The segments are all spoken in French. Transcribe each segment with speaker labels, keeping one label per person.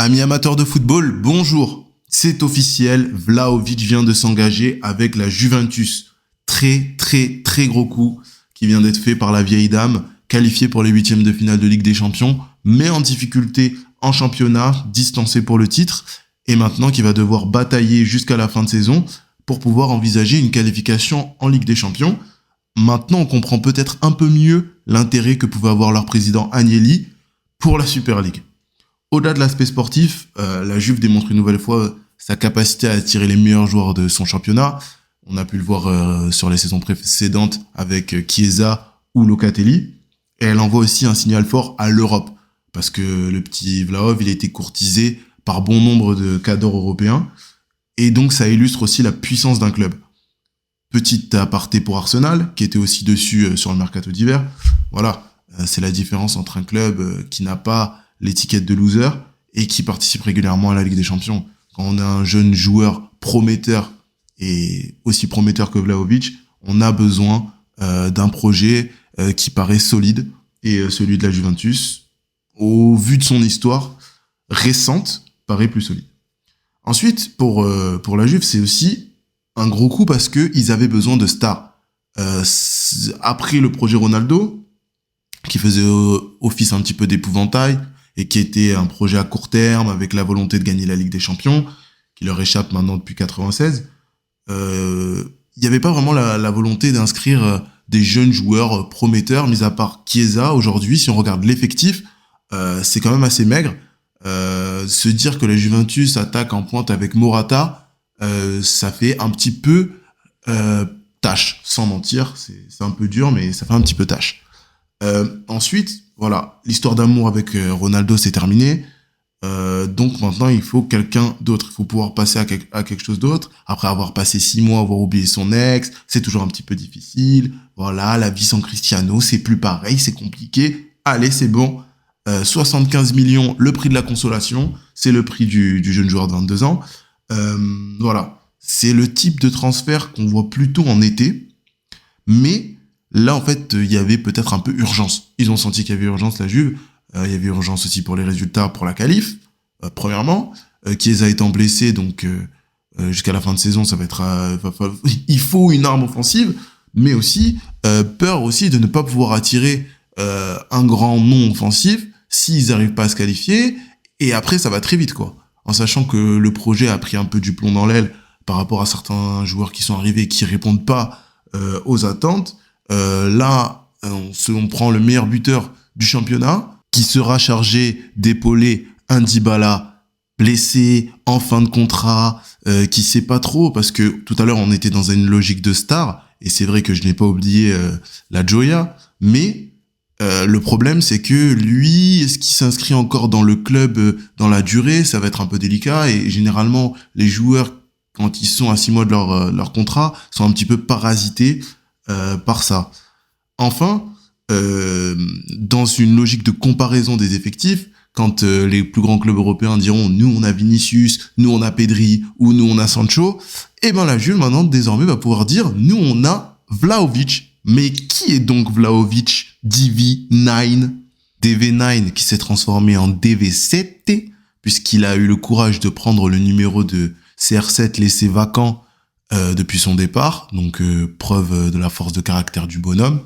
Speaker 1: Amis amateurs de football, bonjour. C'est officiel, Vlahovic vient de s'engager avec la Juventus. Très gros coup qui vient d'être fait par la vieille dame, qualifiée pour les huitièmes de finale de Ligue des Champions, mais en difficulté en championnat, distancé pour le titre, et maintenant qui va devoir batailler jusqu'à la fin de saison pour pouvoir envisager une qualification en Ligue des Champions. Maintenant, on comprend peut-être un peu mieux l'intérêt que pouvait avoir leur président Agnelli pour la Super League. Au-delà de l'aspect sportif, la Juve démontre une nouvelle fois sa capacité à attirer les meilleurs joueurs de son championnat. On a pu le voir sur les saisons précédentes avec Chiesa ou Locatelli. Et elle envoie aussi un signal fort à l'Europe. Parce que le petit Vlahov, il a été courtisé par bon nombre de cadors européens. Et donc, ça illustre aussi la puissance d'un club. Petite aparté pour Arsenal, qui était aussi dessus sur le mercato d'hiver. Voilà, c'est la différence entre un club qui n'a pas l'étiquette de loser et qui participe régulièrement à la Ligue des Champions. Quand on a un jeune joueur prometteur et aussi prometteur que Vlahovic, on a besoin d'un projet qui paraît solide, et celui de la Juventus, au vu de son histoire récente, paraît plus solide. Ensuite, pour la Juve, c'est aussi un gros coup parce que ils avaient besoin de stars. Après le projet Ronaldo, qui faisait office un petit peu d'épouvantail, et qui était un projet à court terme avec la volonté de gagner la Ligue des Champions, qui leur échappe maintenant depuis 96, il n'y avait pas vraiment la volonté d'inscrire des jeunes joueurs prometteurs, mis à part Chiesa. Aujourd'hui, si on regarde l'effectif, c'est quand même assez maigre. Se dire que la Juventus attaque en pointe avec Morata, ça fait un petit peu tâche, sans mentir. C'est un peu dur, mais ça fait un petit peu tâche. Ensuite, voilà, l'histoire d'amour avec Ronaldo, c'est terminé. Donc maintenant, il faut quelqu'un d'autre. Il faut pouvoir passer à quelque chose d'autre. Après avoir passé 6 mois, avoir oublié son ex, c'est toujours un petit peu difficile. Voilà, la vie sans Cristiano, c'est plus pareil, c'est compliqué. Allez, c'est bon. 75 millions, le prix de la consolation. C'est le prix du jeune joueur de 22 ans. Voilà, c'est le type de transfert qu'on voit plutôt en été. Mais là, en fait, il y avait peut-être un peu urgence. Ils ont senti qu'il y avait urgence, la Juve. Il y avait urgence aussi pour les résultats, pour la qualif, premièrement. Chiesa étant blessé, donc jusqu'à la fin de saison, ça va être... il faut une arme offensive, mais aussi peur aussi de ne pas pouvoir attirer un grand nom offensif s'ils n'arrivent pas à se qualifier. Et après, ça va très vite, quoi. En sachant que le projet a pris un peu du plomb dans l'aile par rapport à certains joueurs qui sont arrivés et qui répondent pas aux attentes. Là, on prend le meilleur buteur du championnat, qui sera chargé d'épauler un Dybala blessé, en fin de contrat, qui sait pas trop, parce que tout à l'heure, on était dans une logique de star, et c'est vrai que je n'ai pas oublié la Gioia, mais le problème, c'est que lui, est-ce qu'il s'inscrit encore dans le club dans la durée? Ça va être un peu délicat, et généralement, les joueurs, quand ils sont à 6 mois de leur contrat, sont un petit peu parasités par ça. Enfin, dans une logique de comparaison des effectifs, quand les plus grands clubs européens diront nous on a Vinicius, nous on a Pedri ou nous on a Sancho, et ben la Juve maintenant désormais va pouvoir dire nous on a Vlahovic. Mais qui est donc Vlahovic? DV9 qui s'est transformé en DV7 puisqu'il a eu le courage de prendre le numéro de CR7 laissé vacant depuis son départ, donc preuve de la force de caractère du bonhomme.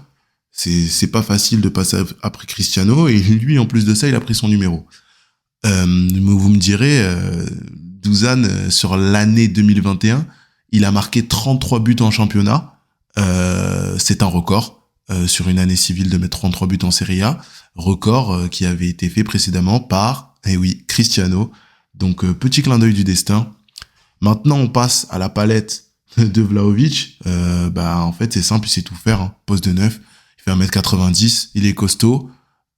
Speaker 1: C'est pas facile de passer après Cristiano, et lui, en plus de ça, il a pris son numéro. Vous me direz, Dusan, sur l'année 2021, il a marqué 33 buts en championnat. C'est un record sur une année civile de mettre 33 buts en Serie A. Record qui avait été fait précédemment par, Cristiano. Donc, petit clin d'œil du destin. Maintenant, on passe à la palette de Vlahovic. En fait, c'est simple, il sait tout faire. Hein. Poste de 9. Il fait 1m90, il est costaud,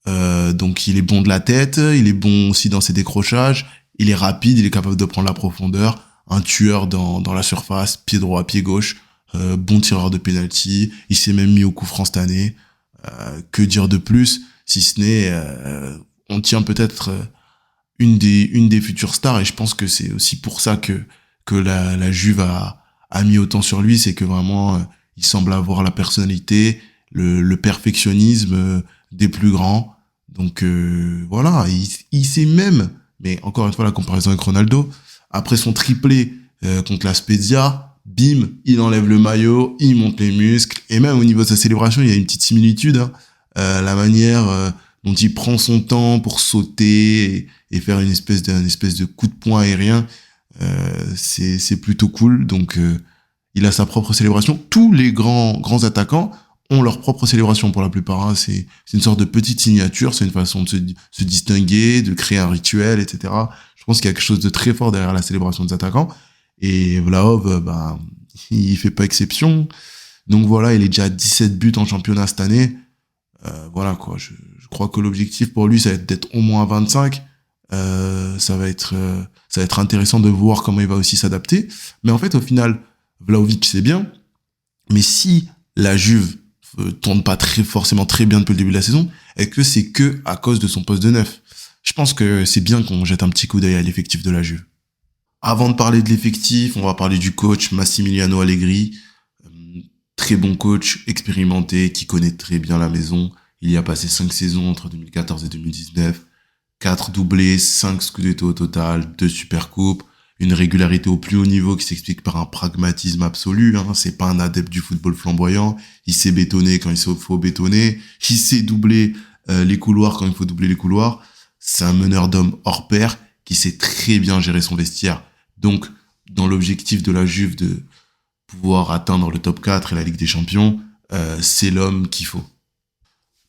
Speaker 1: donc il est bon de la tête, il est bon aussi dans ses décrochages, il est rapide, il est capable de prendre la profondeur, un tueur dans la surface, pied droit, pied gauche, bon tireur de penalty, il s'est même mis au coup franc cette année. Que dire de plus, si ce n'est on tient peut-être une des futures stars, et je pense que c'est aussi pour ça que la Juve a mis autant sur lui, c'est que vraiment il semble avoir la personnalité, le perfectionnisme des plus grands. Donc voilà, il sait même Mais encore une fois, la comparaison avec Ronaldo. Après son triplé contre la Spezia, bim, il enlève le maillot, il monte les muscles. Et même au niveau de sa célébration, il y a une petite similitude. Hein. La manière dont il prend son temps pour sauter et faire une espèce de coup de poing aérien, c'est plutôt cool. Donc, il a sa propre célébration. Tous les grands attaquants ont leur propre célébration pour la plupart. Hein. C'est une sorte de petite signature, c'est une façon de se distinguer, de créer un rituel, etc. Je pense qu'il y a quelque chose de très fort derrière la célébration des attaquants. Et Vlahov, il fait pas exception. Donc voilà, il est déjà à 17 buts en championnat cette année. Voilà quoi, je crois que l'objectif pour lui, ça va être d'être au moins à 25. Ça va être intéressant de voir comment il va aussi s'adapter. Mais en fait, au final, Vlahovic, c'est bien. Mais si la Juve tourne pas forcément très bien depuis le début de la saison, et que c'est que à cause de son poste de neuf. Je pense que c'est bien qu'on jette un petit coup d'œil à l'effectif de la Juve. Avant de parler de l'effectif, on va parler du coach Massimiliano Allegri. Très bon coach, expérimenté, qui connaît très bien la maison. Il y a passé 5 saisons entre 2014 et 2019. 4 doublés, 5 scudetto au total, 2 supercoupes. Une régularité au plus haut niveau qui s'explique par un pragmatisme absolu. Hein. C'est pas un adepte du football flamboyant. Il sait bétonner quand il faut bétonner. Il sait doubler les couloirs quand il faut doubler les couloirs. C'est un meneur d'hommes hors pair qui sait très bien gérer son vestiaire. Donc, dans l'objectif de la Juve de pouvoir atteindre le top 4 et la Ligue des Champions, c'est l'homme qu'il faut.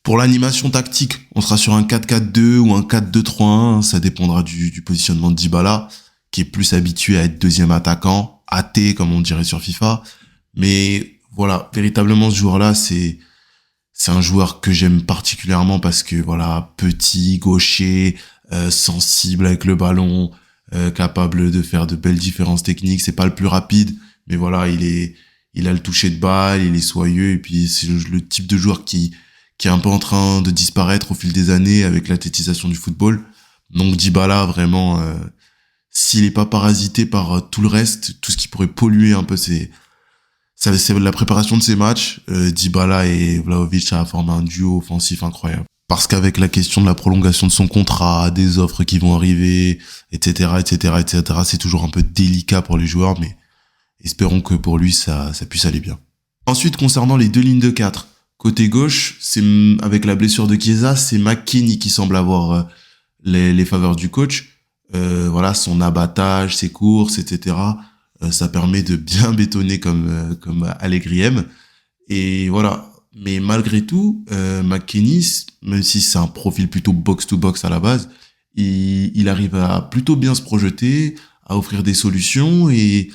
Speaker 1: Pour l'animation tactique, on sera sur un 4-4-2 ou un 4-2-3-1. Ça dépendra du positionnement de Dybala, qui est plus habitué à être deuxième attaquant, AT comme on dirait sur FIFA. Mais voilà, véritablement ce joueur-là, c'est un joueur que j'aime particulièrement parce que voilà, petit, gaucher, sensible avec le ballon, capable de faire de belles différences techniques. C'est pas le plus rapide, mais voilà, il a le toucher de balle, il est soyeux et puis c'est le type de joueur qui est un peu en train de disparaître au fil des années avec l'athlétisation du football. Donc Dybala vraiment s'il est pas parasité par tout le reste, tout ce qui pourrait polluer un peu c'est la préparation de ces matchs, Dybala et Vlahovic, ça a formé un duo offensif incroyable. Parce qu'avec la question de la prolongation de son contrat, des offres qui vont arriver, etc., c'est toujours un peu délicat pour les joueurs, mais espérons que pour lui, ça puisse aller bien. Ensuite, concernant les deux lignes de 4, côté gauche, c'est avec la blessure de Chiesa, c'est McKennie qui semble avoir les faveurs du coach. Voilà, son abattage, ses courses, etc., ça permet de bien bétonner comme Allegri aime. Et voilà. Mais malgré tout, McKennie, même si c'est un profil plutôt box-to-box à la base, il arrive à plutôt bien se projeter, à offrir des solutions, et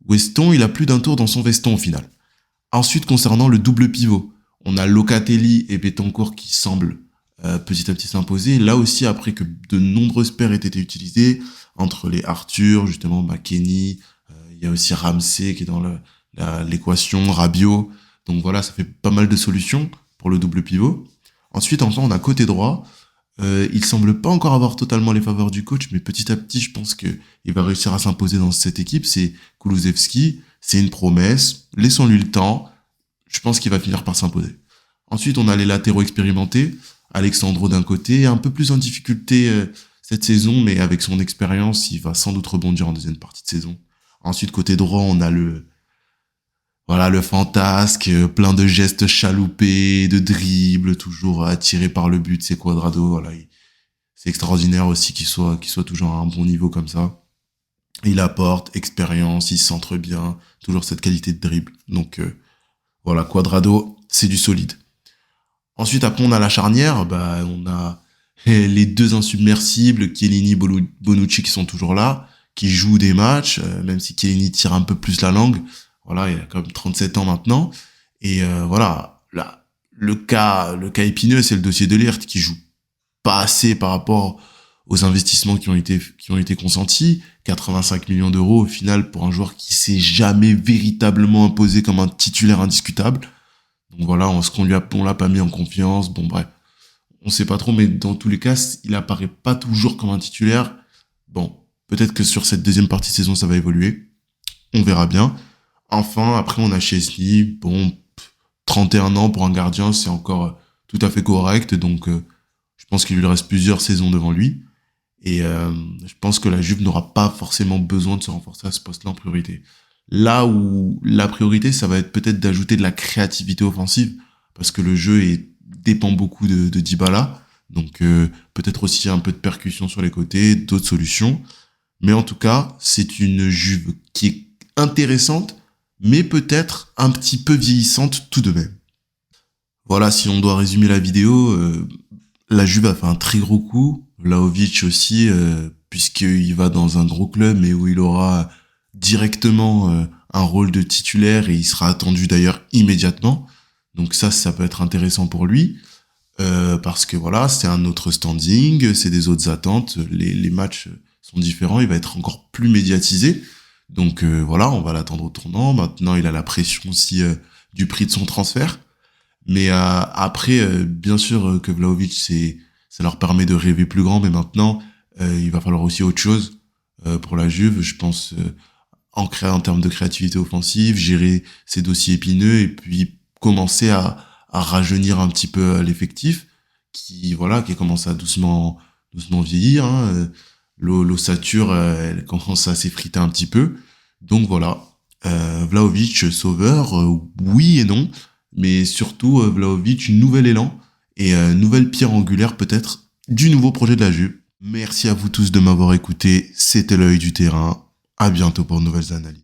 Speaker 1: Weston, il a plus d'un tour dans son veston au final. Ensuite, concernant le double pivot, on a Locatelli et Betancourt qui semblent petit à petit s'imposer. Là aussi, après que de nombreuses paires aient été utilisées, entre les Arthur, justement, McKennie, il y a aussi Ramsey qui est dans l'équation, Rabiot. Donc voilà, ça fait pas mal de solutions pour le double pivot. Ensuite, enfin, on a côté droit. Il semble pas encore avoir totalement les faveurs du coach, mais petit à petit, je pense que il va réussir à s'imposer dans cette équipe. C'est Kulusevski, c'est une promesse. Laissons-lui le temps. Je pense qu'il va finir par s'imposer. Ensuite, on a les latéraux expérimentés. Alexandro d'un côté, un peu plus en difficulté cette saison, mais avec son expérience, il va sans doute rebondir en deuxième partie de saison. Ensuite, côté droit, on a le fantasque, plein de gestes chaloupés, de dribbles, toujours attiré par le but, c'est Cuadrado, voilà. C'est extraordinaire aussi qu'il soit toujours à un bon niveau comme ça. Il apporte expérience, il centre bien, toujours cette qualité de dribble. Donc, voilà, Cuadrado, c'est du solide. Ensuite, après, on a la charnière, on a les deux insubmersibles, Chiellini, Bonucci qui sont toujours là, qui jouent des matchs, même si Chiellini tire un peu plus la langue. Voilà, il a quand même 37 ans maintenant. Et voilà, là, le cas épineux, c'est le dossier de Ligt qui joue pas assez par rapport aux investissements qui ont été consentis. 85 millions d'euros au final pour un joueur qui s'est jamais véritablement imposé comme un titulaire indiscutable. Donc voilà, on l'a pas mis en confiance. Bon bref, on sait pas trop, mais dans tous les cas, il apparaît pas toujours comme un titulaire. Bon, peut-être que sur cette deuxième partie de saison, ça va évoluer. On verra bien. Enfin, après, on a Chesney. Bon, 31 ans pour un gardien, c'est encore tout à fait correct. Donc, je pense qu'il lui reste plusieurs saisons devant lui. Et je pense que la Juve n'aura pas forcément besoin de se renforcer à ce poste-là en priorité. Là où la priorité, ça va être peut-être d'ajouter de la créativité offensive, parce que le jeu dépend beaucoup de Dybala. Donc peut-être aussi un peu de percussion sur les côtés, d'autres solutions. Mais en tout cas, c'est une Juve qui est intéressante, mais peut-être un petit peu vieillissante tout de même. Voilà, si on doit résumer la vidéo, la Juve a fait un très gros coup, Vlahovic aussi, puisqu'il va dans un gros club, mais où il aura directement un rôle de titulaire et il sera attendu d'ailleurs immédiatement. Donc ça peut être intéressant pour lui, parce que voilà, c'est un autre standing, c'est des autres attentes, les matchs sont différents, il va être encore plus médiatisé. Donc voilà, on va l'attendre au tournant. Maintenant, il a la pression aussi du prix de son transfert. Mais après, bien sûr que Vlahovic, ça leur permet de rêver plus grand, mais maintenant, il va falloir aussi autre chose pour la Juve. Je pense en termes de créativité offensive, gérer ces dossiers épineux et puis commencer à rajeunir un petit peu l'effectif qui commence à doucement vieillir. Hein. L'ossature, elle commence à s'effriter un petit peu. Donc voilà, Vlahovic sauveur, oui et non. Mais surtout Vlahovic, nouvel élan et nouvelle pierre angulaire peut-être du nouveau projet de la Juve. Merci à vous tous de m'avoir écouté, c'était l'œil du terrain. À bientôt pour de nouvelles analyses.